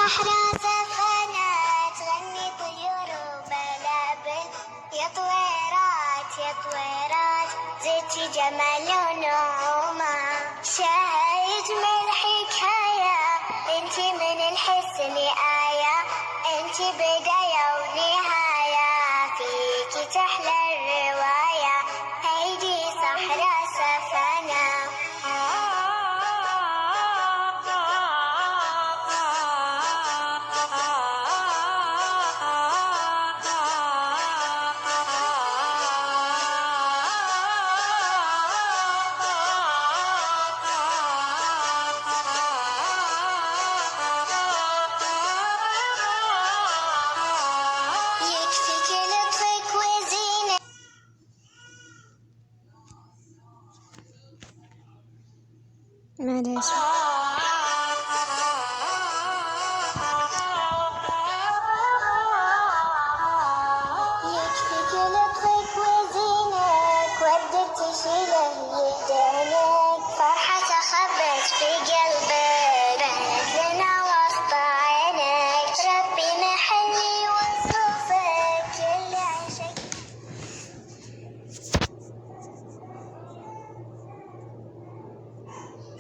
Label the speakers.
Speaker 1: صحراء سفنات تغني طيور وبلابل، يا طويرات يا طويرات زيتي جمال ونعومة، شاهد من الحكاية انتي من الحسن آية، انتي بداية ونهاية فيكي تحلى الرواية، هيدي صحراء سفنة. يكفيك لطفك وزينة.
Speaker 2: معلش.